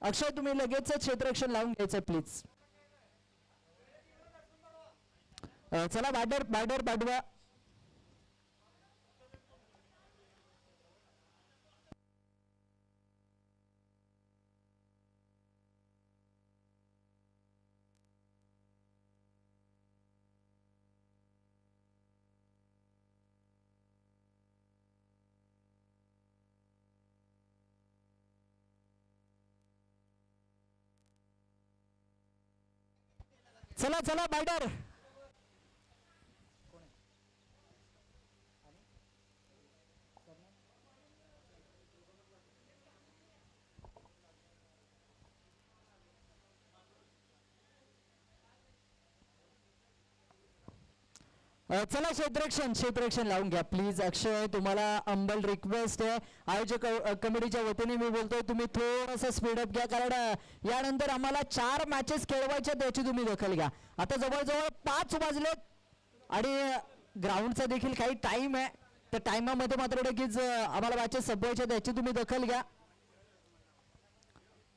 अक्षय तुम्ही लगेच क्षेत्ररक्षण लावून घ्यायचं प्लीज. चला बॅटर पाठवा. चला चला बॅटर. चला क्षेत्ररक्षण लावून घ्या प्लीज. अक्षय तुम्हाला अंबल रिक्वेस्ट आहे आयोजक कमिटीच्या वतीने मी बोलतोय तुम्ही थोडंसं स्पीडअप घ्या कारण यानंतर आम्हाला 4 मॅचेस खेळवायच्या त्याची तुम्ही दखल घ्या. आता जवळजवळ 5 वाजलेत आणि ग्राउंडचा देखील काही टाइम आहे. त्या टाइमामध्ये मात्र नक्कीच आम्हाला मॅचेस संपवायच्या त्याची तुम्ही दखल घ्या.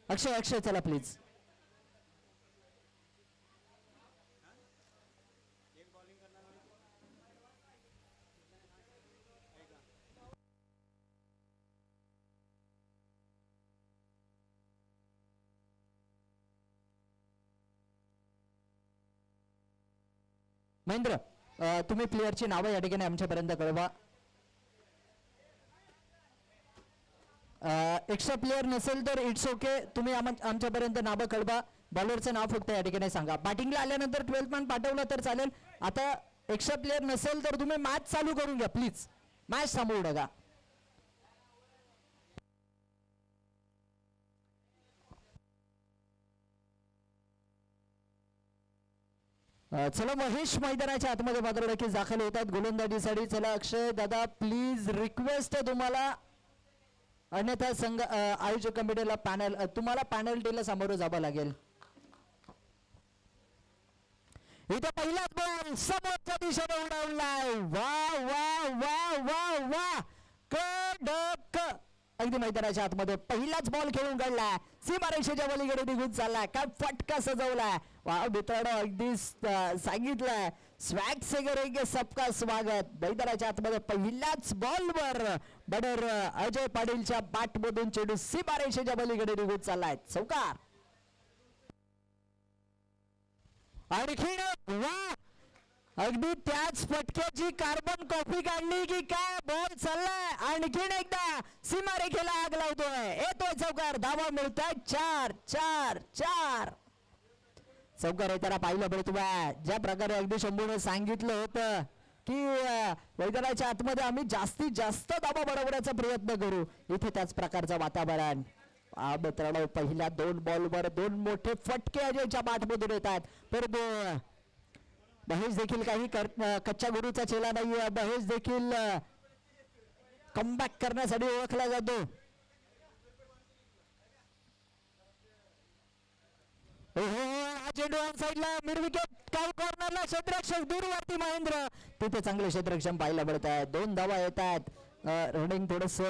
अक्षय चला प्लीज. महेंद्र तुम्ही प्लेयरची नावं या ठिकाणी आमच्यापर्यंत कळवा. एक्स्ट्रा प्लेयर नसेल तर इट्स ओके तुम्ही आमच्यापर्यंत नावं कळवा. बॉलरचं नाव फक्त या ठिकाणी सांगा. बॅटिंगला आल्यानंतर 12th मॅन पाठवलं तर चालेल. आता एक्स्ट्रा प्लेयर नसेल तर तुम्ही मॅच चालू करून घ्या प्लीज. मॅच थांबवू नका. चला महेश मैदानाच्या आतमध्ये मात्र नक्कीच दाखल होतात गोलंदाजीसाठी. चला अक्षय दादा प्लीज रिक्वेस्ट आहे तुम्हाला. अन्यथा संघ आयोजक कमिटीला तुम्हाला पॅनल्टीला सामोरं जावं लागेल. इथे पहिलाच बॉल समोरच्या दिशेने उडवलाय. वा वा वा वा वा कडक. अगदी मैदानाच्या आतमध्ये पहिलाच बॉल खेळून काढलाय. सीमारेषेच्या पलीकडे निघून चाललाय. काय फटका सजवलाय. वा मित्रांनो अगदी सांगितलंय स्वॅग से करेंगे सबका स्वागत. मैदानाच्या आतमध्ये पहिल्याच बॉलवर बडर अजय पाटीलच्या बॅटमधून चेंडू सीमारेषेच्या पलीकडे निघून चाललाय. चौकार. आणखीन वा अगदी त्याच फटक्याची कार्बन कॉपी काढली की काय बॉल चाललाय. आणखीन एकदा सीमारेखेला आग लावतोय. येतोय चौकार. धावा मिळताय 4. चौकार येताना पाहिलं पडतोय. ज्या प्रकारे अगदी शंभूने सांगितलं होतं की मैदानाच्या आतमध्ये आम्ही जास्तीत जास्त धावा बनवण्याचा प्रयत्न करू. इथे त्याच प्रकारचं वातावरण. मित्रांनो पहिल्या 2 बॉलवर 2 मोठे फटके अजयच्या बॅटमधून येत आहेत. परंतु महेश देखील काही कच्च्या गुरूचा चेला नाहीये. महेश देखील कमबॅक करण्यासाठी ओळखला जातो. चेंडू ऑन साईडला मिडविकेट काय कॉर्नरला क्षेत्ररक्षक दूरवरती महेंद्र. तिथे चांगले क्षेत्ररक्षण पाहायला मिळत आहे. 2 धावा येत आहेत. रनिंग थोडस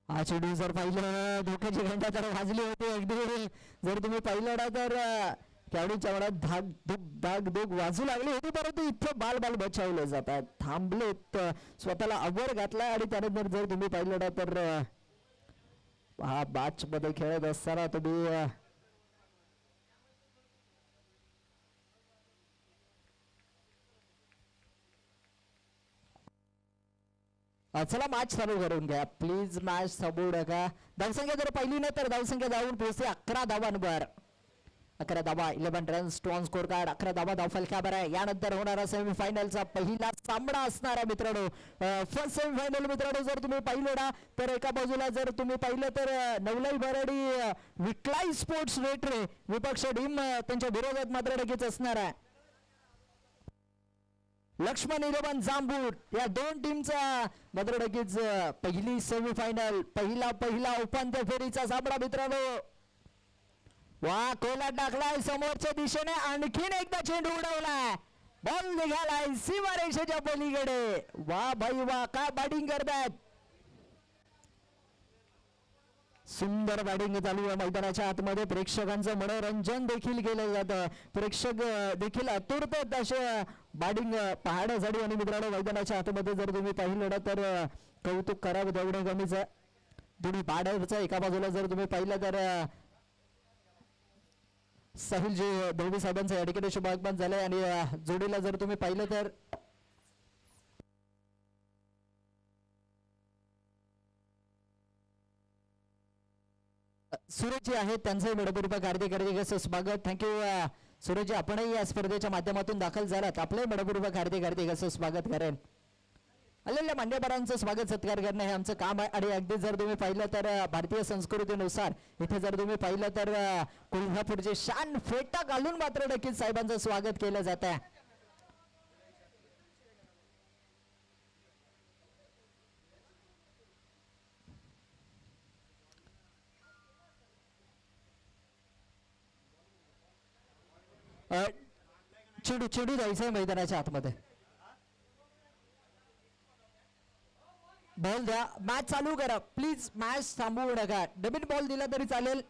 हा चेंडू जर पाहिलं धोक्याची घंटा तर वाजली होती अगदी. जर तुम्ही पाहिलं ना तर खेळाडूंच्या मनात धाक धूक वाजू लागली होती. परंतु इथं बाल बचावले जातात. थांबलेत. स्वतःला अवर घातलाय आणि त्यानंतर जर तुम्ही पाहिलं ना तर हा मॅच मध्ये खेळत असताना तुम्ही चला मॅच चालू करून घ्या प्लीज. मॅच थांबवू नका. धावसंख्या जर पहिली नाही तर धावसंख्या धावून पोहोचते 11 धावांवर. 11 धावा 11 रन्स स्ट्रॉंग स्कोर कार्ड. 11 धावा धावफलकावर आहे. यानंतर होणारा सेमीफायनलचा पहिला सामना असणार आहे मित्रांनो. फर्स्ट सेमीफायनल मित्रांनो जर तुम्ही पाहिलं ना तर एका बाजूला जर तुम्ही पाहिलं तर नवलाई बराडी विक्लाई स्पोर्ट्स रेटरे विपक्ष टीम त्यांच्या विरोधात मात्र नक्कीच असणार आहे. लक्ष्मण 11 जांबूट या दोन टीमचा मात्र नक्कीच पहिली सेमीफायनल पहिला उपांत्य फेरीचा सामना मित्रांनो. वा कोला टाकलाय समोरच्या दिशेने आणखीन एकदा चेंडू उडवलाय. बॉल निघालाय सीमारेषेच्या पलीकडे. वा भाई वा काय बॅटिंग करतायत. सुंदर बॅटिंग चालू आहे मैदानाच्या आतमध्ये. प्रेक्षकांचं मनोरंजन देखील केलं जातं. प्रेक्षक देखील आतुरतेत असे बॅटिंग पाहण्यासाठी. आणि मित्रांनो मैदानाच्या आतमध्ये जर तुम्ही पाहिलं तर कौतुक करावं तेवढं कमीच आहे. दोन्ही पाड्याचं एका बाजूला जर तुम्ही पाहिलं तर साहिल जी दळवी साहेबांचं या ठिकाणी शुभागमन झालंय. आणि जोडीला जर तुम्ही पाहिलं तर सूरजजी आहेत त्यांचं मनपूर्वक हार्दिक असं स्वागत. थँक्यू सूरजजी. आपणही या स्पर्धेच्या माध्यमातून दाखल झालात. आपलंही मनपूर्वक हार्दिक असं स्वागत करेन. आलेल्या मान्यवरांचं स्वागत सत्कार करणं हे आमचं काम आहे. आणि अगदी जर तुम्ही पाहिलं तर भारतीय संस्कृतीनुसार इथे जर तुम्ही पाहिलं तर कोल्हापूरचे शान फेटा घालून मात्र नक्कीच साहेबांचं स्वागत केलं जात आहे. चेंडू द्यायचंय मैदानाच्या आतमध्ये. बॉल द्या. मॅच चालू करा प्लीज. मॅच थांबवू नका. नवीन बॉल दिला तरी चालेल,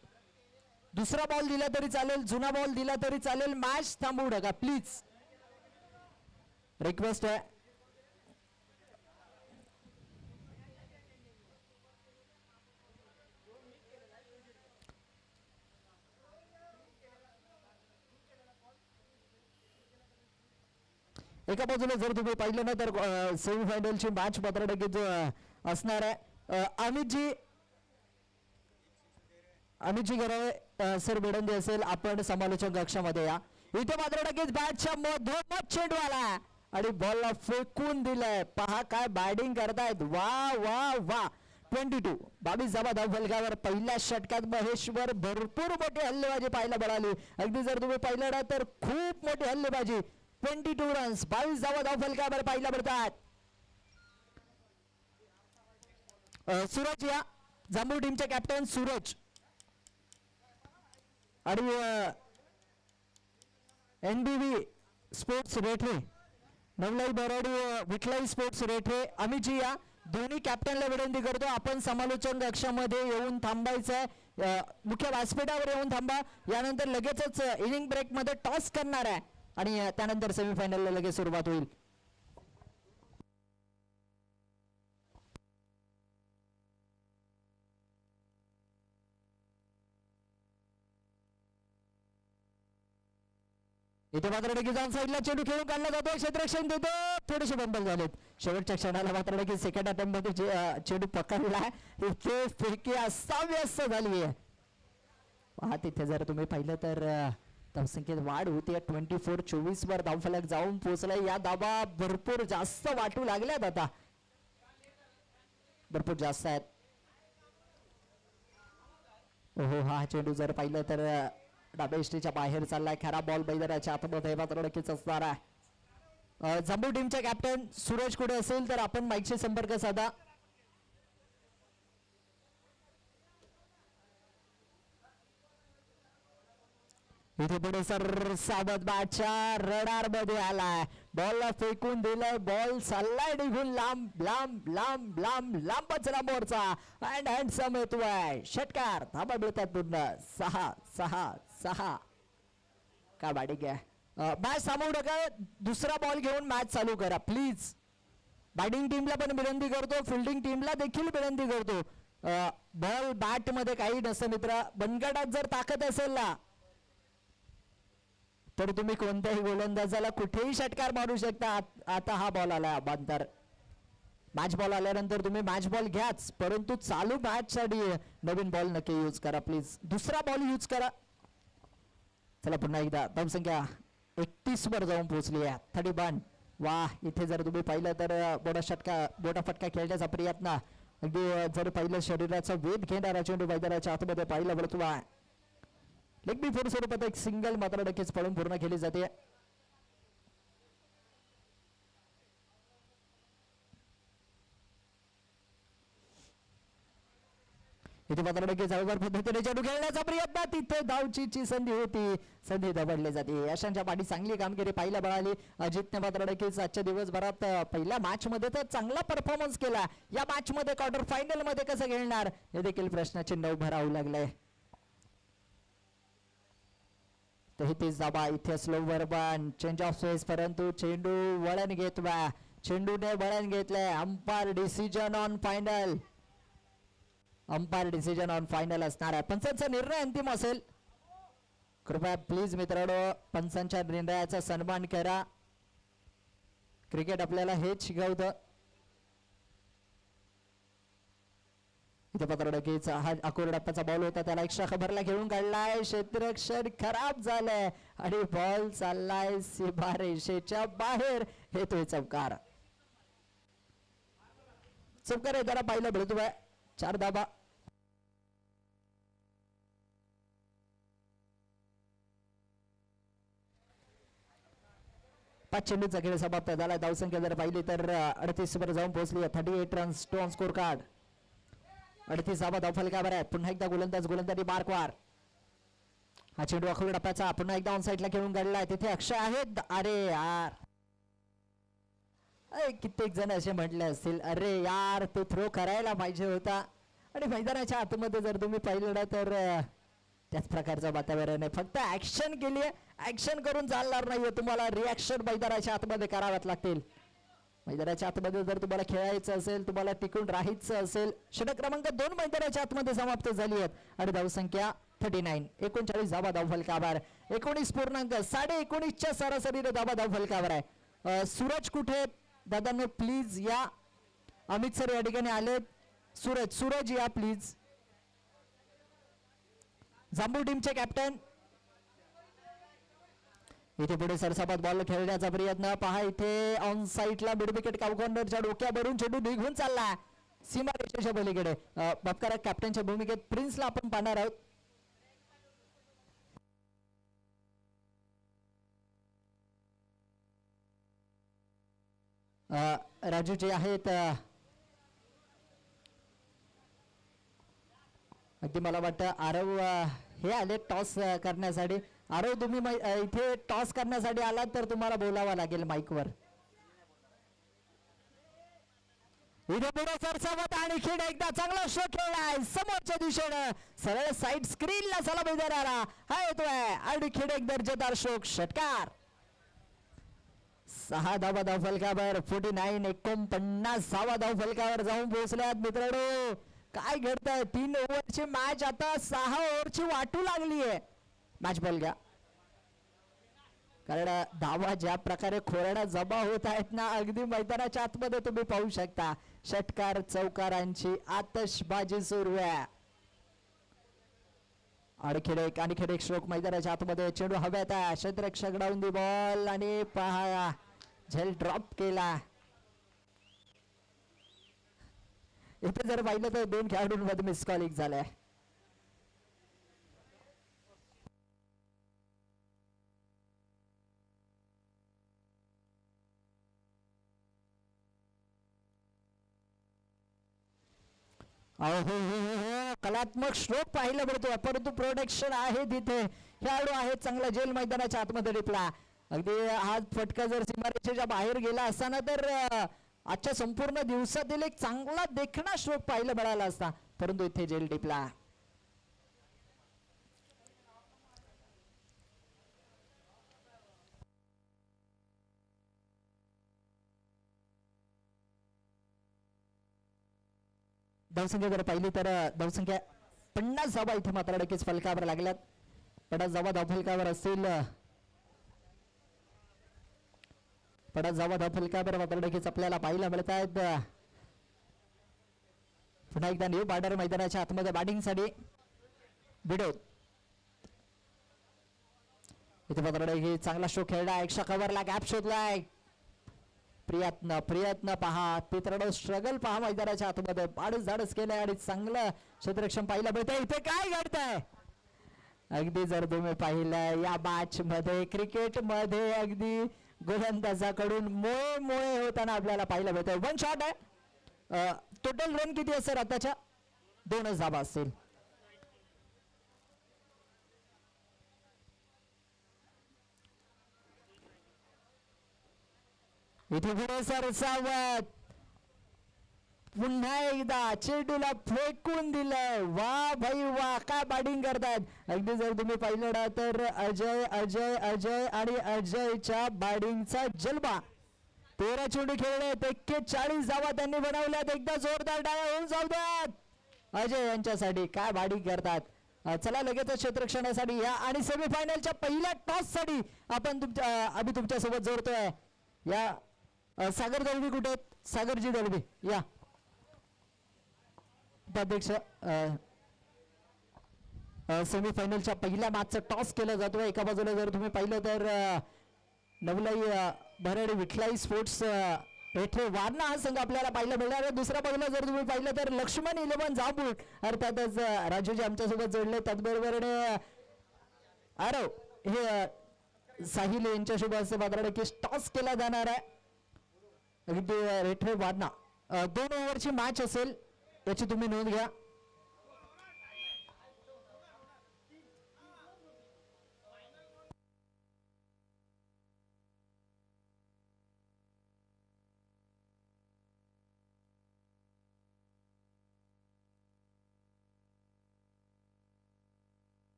दुसरा बॉल दिला तरी चालेल, जुना बॉल दिला तरी चालेल. मॅच थांबवू नका प्लीज. रिक्वेस्ट आहे. एका बाजूला जर तुम्ही पाहिलं ना तर सेमीफायनलची मॅच मात्र नक्कीच असणार आहे. अमितजी गराळे सर बेडंदे असेल आपण समालोचन कक्षामध्ये या. इथे मात्र नक्कीच बॅटच्या मधोमध चेंडू आला आणि बॉलला फेकून दिलाय. पहा काय बॅटिंग करतायत. वा वा वा. 22 22 धावा फलकावर. पहिल्या षटकात महेश्वर भरपूर मोठी हल्लेबाजी पाहायला मिळाली. अगदी जर तुम्ही पाहिलं ना तर खूप मोठी हल्लेबाजी. 22 रन्स 22 धावा फलकावर पाहायला मिळतात. सूरज या जांभूळ टीमचे कॅप्टन सूरज आणि NBV स्पोर्ट्स रेठे नवलाई बरोडी विठलाई स्पोर्ट्स रेठे अमितजी या दोन्ही कॅप्टनला विनंती करतो आपण समालोचन कक्षामध्ये येऊन थांबायचंय. मुख्य व्यासपीठावर येऊन थांबा. यानंतर लगेचच इनिंग ब्रेक मध्ये टॉस करणार आहे आणि त्यानंतर सेमीफायनलला लगेच सुरुवात होईल. इथे मात्र नक्की जाऊन साईडला चेंडू खेळून काढला जातो. क्षेत्ररक्षण देतो. थोडेसे बंबल झालेत शेवटच्या क्षणाला. मात्र नक्की सेकंड अटेम्प्ट मध्ये चेंडू पकडला. इथे फेकी अस्ताव्यस्त झाली आहे. पहा तिथे जर तुम्ही पाहिलं तर धावसंख्येत वाढ होते. 24-24 वर धावफलक जाऊन पोहोचलाय. या धावा भरपूर जास्त वाटू लागल्यात. आता भरपूर जास्त आहेत. हो हा चेंडू जर पाहिलं तर डाव्या इष्टीच्या बाहेर चाललाय. खरा बॉल मैदानाच्या आतमध्ये मात्र नक्कीच असणार आहे. जांभूळ टीमचे कॅप्टन सूरज कुठे असेल तर आपण माईकशी संपर्क साधा. इथे पुढे सर सावध बॅटच्या रडार मध्ये आलाय. बॉलला फेकून दिलाय. बॉल चाललाय निघून लांब लांब लांब लांब लांबच लांबवरचा अँड हँडसम येतोय. षटकार. धाबा मिळतात पूर्ण 6 का बॅटिंग आहे. मॅच थांबवू नका. दुसरा बॉल घेऊन मॅच चालू करा प्लीज. बॅटिंग टीमला पण विनंती करतो. फिल्डिंग टीमला देखील विनंती करतो. बॉल बॅट मध्ये काही नसतं मित्र. बनगटात जर ताकद असेल ना तर तुम्ही कोणत्याही गोलंदाजाला कुठेही षटकार मारू शकता. आता हा बॉल आला बांतर. मॅच बॉल आल्यानंतर तुम्ही मॅच बॉल घ्याच परंतु चालू मॅच साठी नवीन बॉल नक्की यूज करा प्लीज. दुसरा बॉल यूज करा. चला पुन्हा एकदा धावसंख्या 31 वर जाऊन पोहोचली आहे. 31. वा इथे जर तुम्ही पाहिलं तर बोटा फटका खेळण्याचा प्रयत्न. अगदी जर पाहिलं शरीराचा वेध घेणारा चेंडू मैदानाच्या आतमध्ये पाहिला पडतो. लेग बी फोर स्वरूपात एक सिंगल मात्र नक्कीच पळून पूर्ण केली जाते. इथे मात्र लगेच अवघड पद्धतीने चेंडू खेळण्याचा प्रयत्न, तिथे धावचीची संधी होती, संधी दबडली जाते. यशांच्या पाठी चांगली कामगिरी पाहायला मिळाली. अजितने मात्र लगेच आजच्या दिवसभरात पहिल्या मॅच मध्ये तर चांगला परफॉर्मन्स केला. या मॅच मध्ये क्वार्टर फायनल मध्ये कसं खेळणार हे देखील प्रश्नचिन्ह उभं राहू लागलंय. तेहतीस धावा. इथे slower one change of pace, परंतु चेंडू वळण घेतला, चेंडूने वळण घेतलंय. Umpire decision on final, umpire decision on final असणार आहे. पंचांचा निर्णय अंतिम असेल. कृपया प्लीज मित्रांनो पंचांच्या निर्णयाचा सन्मान करा. क्रिकेट आपल्याला हेच शिकवतं. इथे पत्रडकीच हा अकोरडप्पाचा बॉल होता, त्याला एक्स्ट्रा खबरला घेऊन काढलाय. क्षेत्ररक्षण खराब झालंय आणि बॉल चाललाय सीमारेषेच्या बाहेर. येतोय चौकार. चौकार आहे त्याला पाहिलं मिळतोय. 4 धावा. पाच चेंडूचा खेळ समाप्त झाला. धावसंख्या जर पाहिली तर 38 वर जाऊन पोहोचली. 38 runs two on score 38 धावा धावफलकावर आहे. पुन्हा एकदा गोलंदाजी मार्कवर. हा चेंडू अखोड टप्प्याचा पुन्हा एकदा ऑन साईडला खेळून काढलाय. तिथे अक्षय आहेत. अरे यार, कित्येक जण असे म्हटले असतील अरे यार तो थ्रो करायला पाहिजे होता. आणि मैदानाच्या आतमध्ये जर तुम्ही पाहिलं ना तर त्याच प्रकारचं वातावरण आहे. फक्त ऍक्शन केली आहे, ऍक्शन करून चालणार नाहीये. तुम्हाला रिॲक्शन मैदानाच्या आतमध्ये कराव्याच लागतील. मैदानाच्या आतमध्ये जर तुम्हाला खेळायचं असेल, तुम्हाला टिकून राहायचं असेल. षटक क्रमांक 2 मैदानाच्या आतमध्ये समाप्त झाली आहेत आणि धावसंख्या 39. 39 धावा धावफलकावर. 19.19 च्या सरासरीने धावा धावफलकावर आहे. सूरज कुठे दादांनो प्लीज या. अमित सर या ठिकाणी आलेत. सूरज या प्लीज. जांबू टीमचे कॅप्टन. इथे पुढे सरसापात बॉल खेळण्याचा प्रयत्न पहा. इथे ऑन साईडला मिड विकेट कॉर्नरच्या डोक्यावरून चेंडू निघून चालला सीमा रेषेच्या पलीकडे. बापकारा कॅप्टनच्या भूमिकेत प्रिन्सला आपण पाहणार आहोत. राजू जे आहेत अगदी मला वाटतं आरव हे आले टॉस करण्यासाठी. आरव तुम्ही इथे टॉस करण्यासाठी आलात तर तुम्हाला बोलावं लागेल माईकवर. इथे पुढे सरसावत आणि खेळ एकदा चांगला शॉट खेळलाय समोरच्या दिशेनं. सरळ साईड स्क्रीनला सलामी देणारा हा येतोय आणि खेळ एक दर्जेदार शोक षटकार. 6 धावा धावफलकावर. 49 धावा धावफलकावर जाऊन पोहोचल्यात मित्रांनो. काय घडतंय 3 ओव्हरची मॅच आता 6 ओव्हरची वाटू लागली आहे. मॅच बॉल घ्या, कारण धावा ज्या प्रकारे खोरड्या जमा होत आहेत ना अगदी मैदानाच्या आतमध्ये तुम्ही पाहू शकता. षटकार चौकारांची आतषबाजी सुरू आहे. आणखी एक स्ट्रोक मैदानाच्या आतमध्ये. चेंडू हव्यात आहे. क्षेत्ररक्षक डाऊन दी बॉल आणि पहा झेल ड्रॉप केला. इथे जर पाहिलं तर 2 खेळाडूंमध्ये मिस कॉलिंग झालाय. कलात्मक स्ट्रोक पाहायला मिळतोय, परंतु प्रोटेक्शन आहे तिथे. खेळाडू आहे चांगला जेल मैदानाच्या आतमध्ये टिपला. अगदी हा फटका जर सीमारेषेच्या बाहेर गेला असताना तर आजच्या संपूर्ण दिवसातील एक चांगला देखणा स्ट्रोक पाहायला मिळाला असता, परंतु इथे जेल टिपला. धावसंख्या जर पाहिली तर धावसंख्या 50 धावा इथे मात्र नक्कीच फलकावर लागल्यात. 50 धावा धावफलकावर असतील. 50 धावा धावफलकावर मात्र नक्कीच आपल्याला पाहायला मिळत आहेत. पुन्हा एकदा न्यू बॉर्डर मैदानाच्या आतमध्ये बॅटिंगसाठी विनोद. इथे मात्र चांगला शो खेळला. एक्स्ट्रा कव्हरला गॅप शोधलाय. प्रयत्न पहा मित्रांनो. स्ट्रगल पहा मैदानाच्या आतमध्ये. पाडच झाडच केलंय आणि चांगलं क्षेत्ररक्षण पाहायला मिळतंय. इथे काय घडतंय अगदी जर तुम्ही पाहिलं या मॅच मध्ये क्रिकेट मध्ये अगदी गोलंदाजाकडून मोळे होताना आपल्याला पाहायला मिळतंय. 1 शॉट आहे. टोटल रन किती असेल आताच्या? 2 धावा असतील. इथे पुढे सरसावत पुन्हा एकदा चेंडूला फेकून दिलंय. वा भाई वा, काय बॅटिंग करतात. अगदी जर तुम्ही पाहिलं ना तर अजय अजय अजय आणि अजयच्या बॅटिंगचा जलवा. 13 चेंडू खेळले, 41 धावा त्यांनी बनवल्यात. एकदा जोरदार टाळ्या होऊन जाऊ द्यात अजय यांच्यासाठी. काय बॅटिंग करतात. चला लगेच क्षेत्ररक्षणासाठी या आणि सेमीफायनलच्या पहिल्या टॉस साठी आपण आम्ही तुमच्या सोबत जोडतोय. या सागर दळवी कुठे आहेत? सागरजी दळवी या. उपाध्यक्ष, सेमीफायनलच्या पहिल्या मॅचचा टॉस केला जातोय. एका बाजूला जर तुम्ही पाहिलं तर नवलाई भराडी विठलाई स्पोर्ट्स रेठे वारणा हा संघ आपल्याला पाहायला मिळणार आहे. दुसऱ्या बाजूला जर तुम्ही पाहिलं तर लक्ष्मण 11 जांभूळ अर्थातच राजूजी आमच्यासोबत जोडले. त्याचबरोबर आरव हे साहिल यांच्या शुभ हस्ते मात्र की टॉस केला जाणार आहे. अगदी रेठे वारणा 2 ओव्हरची मॅच असेल याची तुम्ही नोंद घ्या.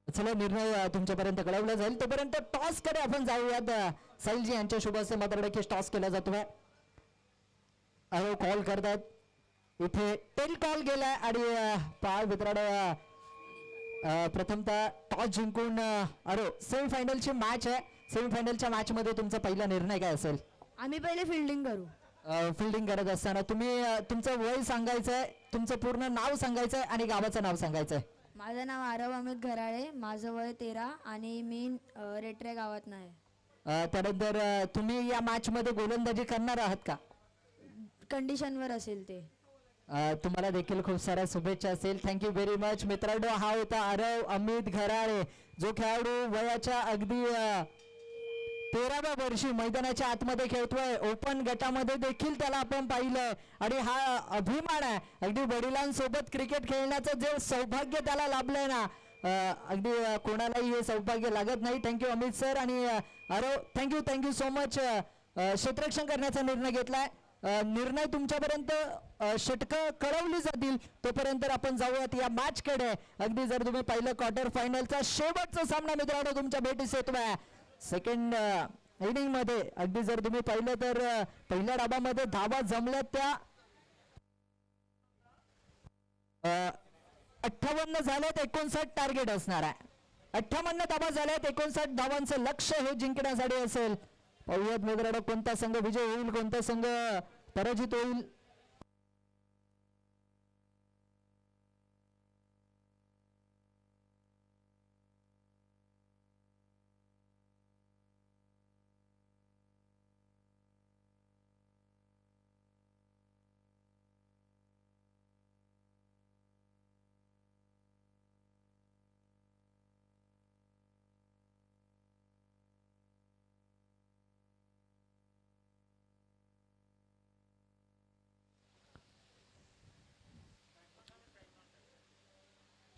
चला निर्णय तुमच्यापर्यंत कळवला जाईल. तोपर्यंत टॉस कडे आपण जाऊयात. साहिलजी यांच्या शुभ हस्ते मात्र टॉस केला जातोय. अहो कॉल करतात. इथे टेल कॉल गेलाय आणि पाळ मित्रांनो प्रथमतः टॉस जिंकून अरे सेमीफायनलची मॅच आहे. सेमीफायनलच्या मॅच मध्ये तुमचा पहिला निर्णय काय असेल? आम्ही पहिले फिल्डिंग करू. फिल्डिंग करत असताना तुम्ही तुमचं वय सांगायचंय, तुमचं पूर्ण नाव सांगायचंय आणि गावाचं नाव सांगायचंय. माझं नाव आरव अमित घराळे, माझं वय 13 आणि मी रेटरे गावात नाही. त्यानंतर तुम्ही या मॅच मध्ये गोलंदाजी करणार आहात का? कंडिशनवर असेल ते. तुम्हाला देखील खूप साऱ्या शुभेच्छा असेल. थँक्यू व्हेरी मच मित्रांनो. हा होता आरव अमित घराळे, जो खेळाडू वयाच्या अगदी 13व्या वर्षी मैदानाच्या आतमध्ये खेळतोय. ओपन गटामध्ये देखील त्याला आपण पाहिलं आणि हा अभिमान आहे. अगदी वडिलांसोबत क्रिकेट खेळण्याचं जे सौभाग्य त्याला लाभलंय ना, अगदी कोणालाही हे सौभाग्य लागत नाही. थँक्यू अमित सर आणि अरे थँक्यू सो मच. क्षेत्ररक्षण करण्याचा निर्णय घेतलाय. निर्णय तुमच्यापर्यंत षटकं कळवली जातील. तोपर्यंत आपण जाऊयात या मॅच कडे. अगदी जर तुम्ही पाहिलं क्वार्टर फायनलचा शेवटचा सामना मित्रांनो तुमच्या भेटीस येतोय. सेकंड इनिंग मध्ये अगदी जर तुम्ही पाहिलं तर पहिल्या डाबामध्ये धावा जमल्या त्या 58 झाल्यात. 59 टार्गेट असणार आहे. 58 धावा झाल्यात. 59 धावांचं लक्ष्य हे जिंकण्यासाठी असेल. पाहूयात मित्रांनो कोणता संघ विजय होईल, कोणता संघ पराजित होईल.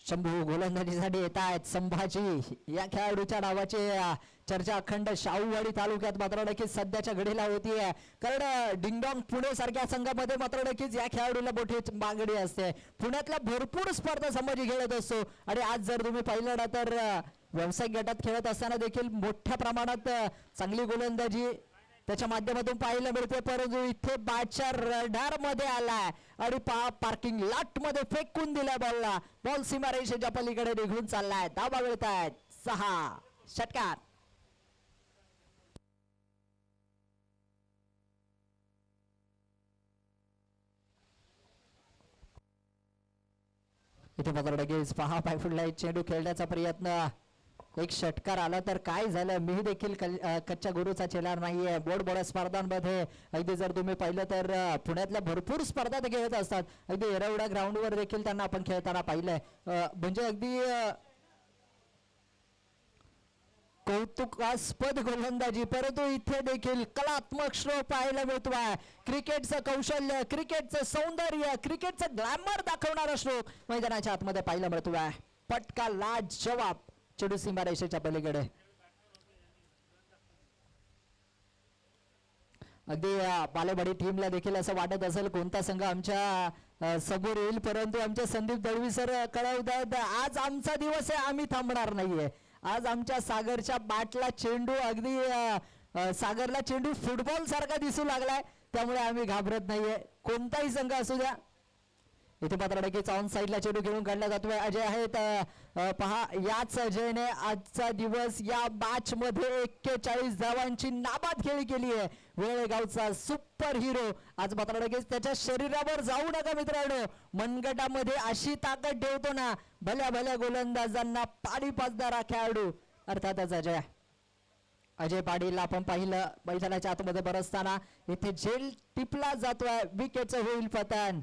शंभू गोलंदाजीसाठी येत आहेत. संभाजी या खेळाडूच्या नावाची चर्चा अखंड शाहूवाडी तालुक्यात मात्र नक्कीच सध्याच्या घडीला होतीये. कारण डिंगडॉंग पुणे सारख्या संघामध्ये मात्र नक्कीच या खेळाडूला मोठी मागणी असते. पुण्यातल्या भरपूर स्पर्धा संभाजी खेळत असतो आणि आज जर तुम्ही पाहिलं ना तर व्यावसायिक गटात खेळत असताना देखील मोठ्या प्रमाणात चांगली गोलंदाजी त्याच्या माध्यमातून पाहायला मिळते. परंतु इथे बॅटच्या रडार मध्ये आलाय आणि पार्किंग लॉट मध्ये फेकून दिलाय बॉलला. बॉल सीमारेषेच्या पलीकडे निघून चाललाय. धावा मिळतायत 6 षटकार. इथे मात्र लगेच पहा पायफुडला चेंडू खेळण्याचा प्रयत्न. एक षटकार आला तर काय झालं. मी देखील कच्च्या गुरुचा चेलार नाहीये. बोर्ड स्पर्धांमध्ये अगदी जर तुम्ही पाहिलं तर पुण्यातल्या भरपूर स्पर्धा ते खेळत असतात. अगदी येरवडा ग्राउंडवर देखील त्यांना आपण खेळताना पाहिलंय. म्हणजे अगदी कौतुकास्पद गोलंदाजी. परंतु इथे देखील कलात्मक श्रो पाहायला मिळतोय. क्रिकेटचं कौशल्य, क्रिकेटचं सौंदर्य, क्रिकेटचं ग्लॅमर दाखवणारा श्रो मैदानाच्या आतमध्ये पाहायला मिळतोय. पटका लाज जवाब चेंडू सीमारेषेच्या पलीकडे. अगदी बालेवाडी टीमला देखील असं वाटत असेल कोणता संघ आमच्या समोर येईल, परंतु आमचे संदीप दळवी सर कळवतात आज आमचा दिवस आहे, आम्ही थांबणार नाहीये. आज आमच्या सागरच्या बॅटला चेंडू अगदी सागरला चेंडू फुटबॉल सारखा दिसू लागलाय, त्यामुळे आम्ही घाबरत नाहीये कोणताही संघ असू द्या. इथे मात्र लगेच ऑन साईडला चेंडू खेळून काढला जातोय. अजय आहेत पहा, याच अजयने आजचा दिवस या मॅच मध्ये 41 धावांची नाबाद खेळी केली आहे. वेळेगावचा सुपर हिरो. आज मात्र लगेच त्याच्या शरीरावर जाऊ नका मित्रांनो, मनगटामध्ये अशी ताकद ठेवतो ना भल्या भल्या गोलंदाजांना पाडी पाजणारा खेळाडू अर्थातच अजय. अजय पाटील आपण पाहिलं मैदानाच्या आतमध्ये बरसताना इथे झेल टिपला जातोय. विकेटचं होईल पतन.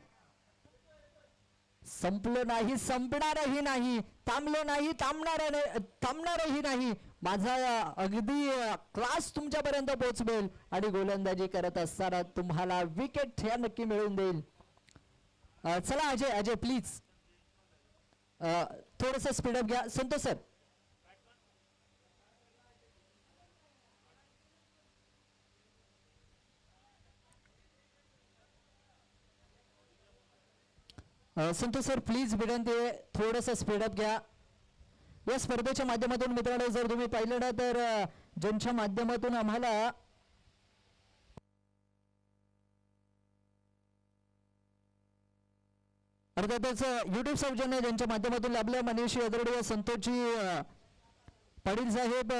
संपलो नाही, संपणारही नाही, थांबलो नाही, थांबणारही नाही. माझा अगदी क्लास तुमच्यापर्यंत पोहोचवेल आणि गोलंदाजी करत असताना तुम्हाला विकेट ह्या नक्की मिळवून देईल. चला अजय प्लीज थोडस स्पीडअप घ्या. Santosh sir Santosh sir please विनंती आहे, थोडस स्पीडअप घ्या. या स्पर्धेच्या माध्यमातून मित्रांनो जर तुम्ही पाहिलं ना तर ज्यांच्या माध्यमातून आम्हाला अर्थातच युट्यूब सौजन्य ज्यांच्या माध्यमातून लाभलं मनीष अदरडे व संतोषजी पाटील साहेब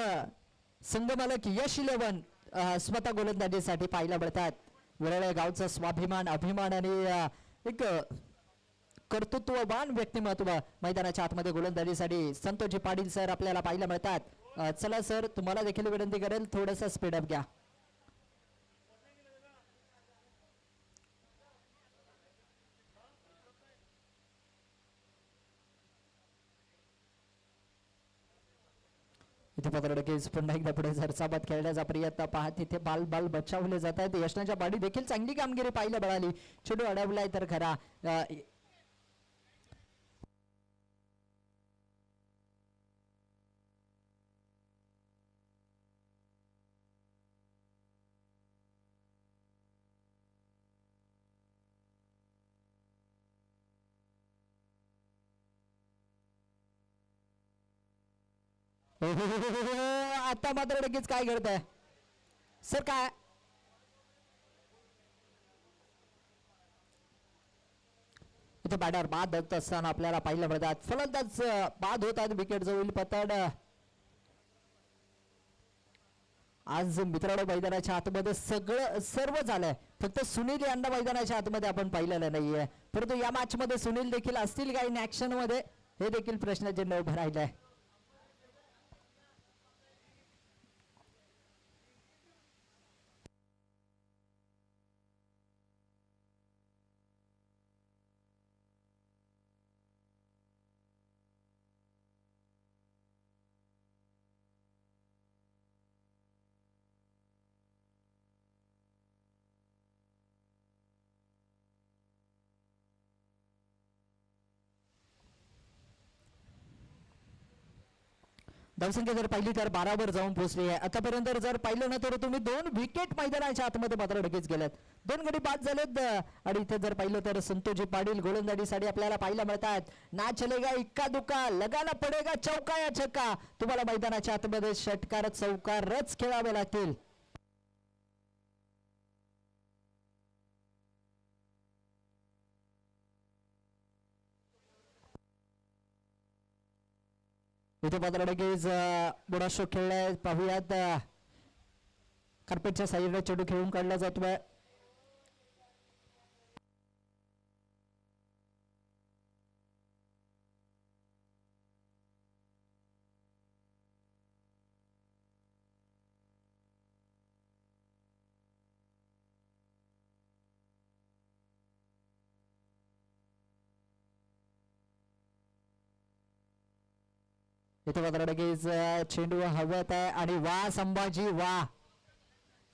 संघमालक यश 11 स्वतः गोलंदाजीसाठी पाहायला मिळतात. वेळेला गावचा स्वाभिमान अभिमान आणि एक कर्तृत्ववान व्यक्तिमत्व मैदानाच्या आतमध्ये गोलंदाजीसाठी संतोषजी पाटील सर आपल्याला पाहायला मिळतात. चला सर तुम्हाला देखील विनंती करेल थोडंसं स्पीडअप घ्या. इथे पत्रकेस पुन्हा एकदा पुढे सरसाबत खेळण्याचा प्रयत्न पहा. तिथे बाल बचावले जात आहेत. यशनाच्या पाडी देखील चांगली कामगिरी पाहायला मिळाली. चेंडू अडवलाय तर खरा. आता मात्र लगेच काय घडतंय सर? काय इथे बॅटर बाद होत असताना आपल्याला पाहिलं मिळतात. फलंदाज बाद होतात. विकेट जवळ पतड. आज मित्रांनो मैदानाच्या आतमध्ये सर्व झालंय, फक्त सुनील यांना मैदानाच्या आतमध्ये आपण पाहिलेलं नाहीये. परंतु या मॅच मध्ये सुनील देखील असतील काही ऍक्शन मध्ये, हे देखील प्रश्नचिन्ह उभं राहिलंय. धावसंख्या जर पाहिली तर 12 वर जाऊन पोहोचली आहे. आतापर्यंत जर पाहिलं ना तर तुम्ही 2 विकेट मैदानाच्या आतमध्ये मात्र लगेच गेलेत. 2 गडी बाद झालेत. आणि इथे जर पाहिलं तर संतोषजी पाटील गोलंदाजीसाठी आपल्याला पाहायला मिळतात. ना चलेगा इक्का दुक्का, लगाना पडेगा चौका या छक्का. तुम्हाला मैदानाच्या आतमध्ये षटकार चौकारच खेळावे लागतील. इथे मात्र लगेच बुडा शो खेळलाय. पाहूयात कार्पेटच्या साईडला चेंडू खेळून काढला जातोय. इथे मात्र लगेच चेंडू हव्यात आहे आणि वा संभाजी वा.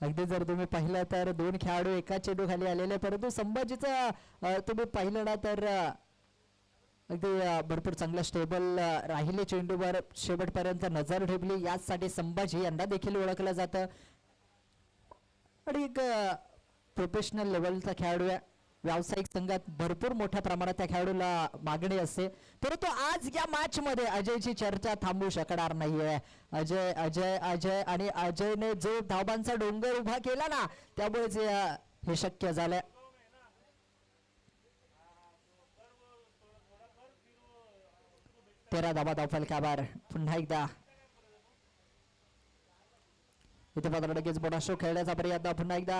अगदी जर तुम्ही पाहिलं तर 2 खेळाडू एका चेंडू खाली आलेले, परंतु संभाजीचं तुम्ही पाहिलं ना तर अगदी भरपूर चांगलं स्टेबल राहिले. चेंडूवर शेवटपर्यंत नजर ठेवली, याचसाठी संभाजी यांना देखील ओळखलं जातं. आणि एक प्रोफेशनल लेवलचा खेळाडू आहे. व्यावसायिक संघात भरपूर मोठ्या प्रमाणात त्या खेळाडूला मागणी असते, परंतु आज या मॅच मध्ये अजयची चर्चा थांबू शकणार नाहीये. अजय अजय अजय आणि अजयने जो धावांचा डोंगर उभा केला ना, त्यामुळेच हे शक्य झालंय. तेरा धावा फलकावर पुन्हा एकदा इथे मात्र लगेच मोठा शो खेळण्याचा प्रयत्न. पुन्हा एकदा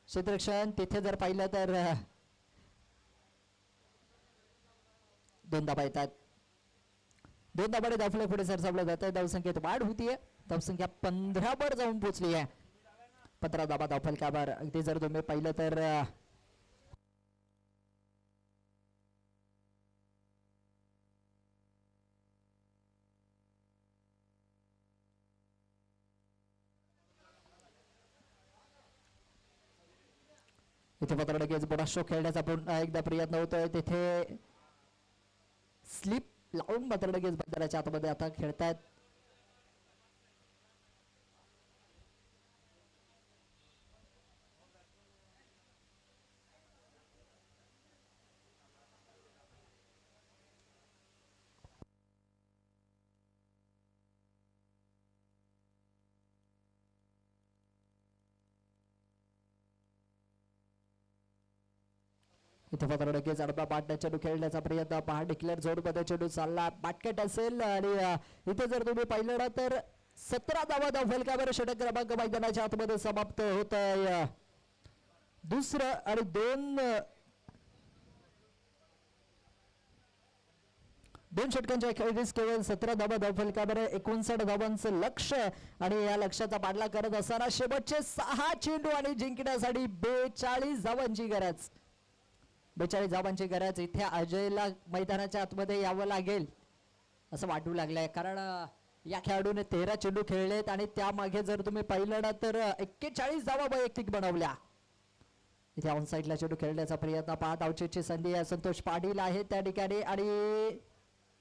क्षेत्ररक्षण तिथे जर पाहिलं तर 2 धावा येतात. 2 धावाने धावफलक पुढे सरसावलं जात आहे. धावसंख्येत वाढ होतीये. धावसंख्या 15 वर जाऊन पोहोचली आहे. 15 धावा धावफलकावर. अगदी जर तुम्ही पाहिलं तर इथे मात्र लगेच मोठा शो खेळण्याचा पुन्हा एकदा प्रयत्न होतोय. तिथे स्लिप लावून मात्र लगेच बंदराच्या आतमध्ये आता खेळतायत. इथे मात्र लगेच अडबा पाडण्या चेंडू खेळण्याचा प्रयत्न. पहा डिक्लेअर झोन मध्ये चेंडू चालला, बाटकेट असेल आणि इथे जर तुम्ही पाहिलं ना तर 17 धावा धावफलकावर षटक क्रमांक मैदानाच्या आतमध्ये समाप्त होत आहे. दुसरं आणि 2 षटकांच्या खेळीस केवळ 17 धावा धावफलकावर 59 धावांचं लक्ष्य आणि या लक्ष्याचा पाडला करत असताना शेवटचे 6 चेंडू आणि जिंकण्यासाठी 42 धावांची गरज. 42 धावांची गरज. इथे अजयला मैदानाच्या आतमध्ये यावं लागेल असं वाटू लागलंय, कारण या खेळाडूने 13 चेंडू खेळलेत आणि त्यामागे जर तुम्ही पाहिलं ना तर 41 धावा वैयक्तिक बनवल्या. इथे ऑन साईडला चेंडू खेळण्याचा प्रयत्न. पाहत आउटची संधी आहे. संतोष पाटील आहे त्या ठिकाणी आणि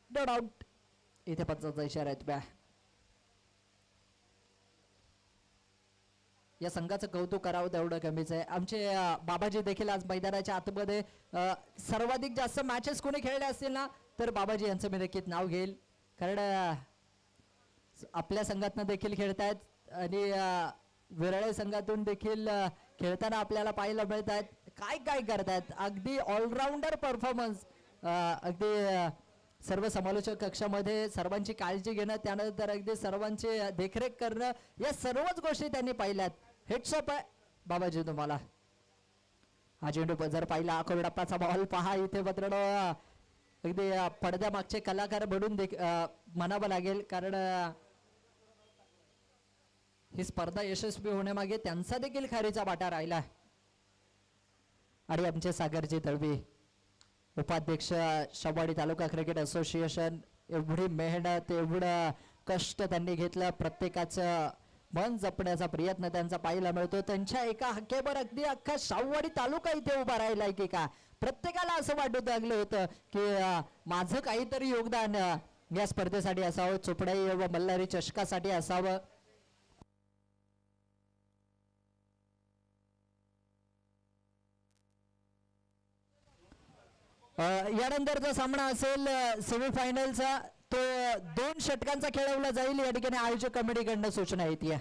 नॉट आउट. इथे पंचांचा इशारा आहे. या संघाचं कौतुक करावं तेवढं कमीच आहे. आमचे बाबाजी देखील आज मैदानाच्या आतमध्ये सर्वाधिक जास्त मॅचेस कोणी खेळले असतील ना तर बाबाजी यांचं मी नक्कीच नाव घेईल, कारण आपल्या संघातनं देखील खेळतायत आणि विरळे संघातून देखील खेळताना आपल्याला पाहायला मिळत आहेत. काय काय करतायत, अगदी ऑलराऊंडर परफॉर्मन्स. अगदी सर्व समालोचक कक्षामध्ये सर्वांची काळजी घेणं, त्यानंतर अगदी सर्वांची देखरेख करणं, या सर्वच गोष्टी त्यांनी पाहिल्यात. हेड्सअप आहे बाबाजी तुम्हाला. हा चेंडू जर पाहिला कोविडप्पाचा बॉल पहा. इथे मात्र अगदी पडद्यामागचे कलाकार म्हणून म्हणावं लागेल, कारण ही स्पर्धा यशस्वी होण्यामागे त्यांचा देखील खारीचा वाटा राहिला. आणि आमचे सागरजी दळवी उपाध्यक्ष शवाडी तालुका क्रिकेट असोसिएशन, एवढी मेहनत एवढं कष्ट त्यांनी घेतलं. प्रत्येकाचं मन जपण्याचा प्रयत्न त्यांचा पाहायला मिळतो. त्यांच्या एका हक्केवर अगदी अख्खा शाहूवाडी तालुका इथे उभा राहिलाय की का. प्रत्येकाला असं वाटू लागलं होतं की माझं काहीतरी योगदान या स्पर्धेसाठी असावं, चोपडाई व मल्हारी चषकासाठी असावं. यानंतरचा सामना असेल सेमीफायनलचा, तो 2 षटकांचा खेळवला जाईल. या ठिकाणी आयोजक कमिटीकडनं सूचना येते.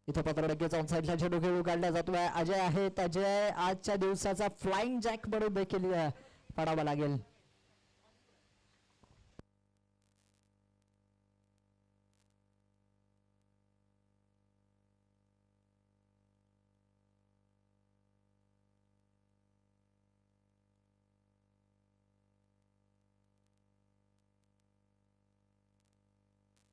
इथे पत्र लगेच ऑन साईडला चेंडू खेळू काढला जातोय. अजय आहेत. अजय आजच्या दिवसाचा फ्लाइंग जॅक म्हणून देखील पडावा लागेल.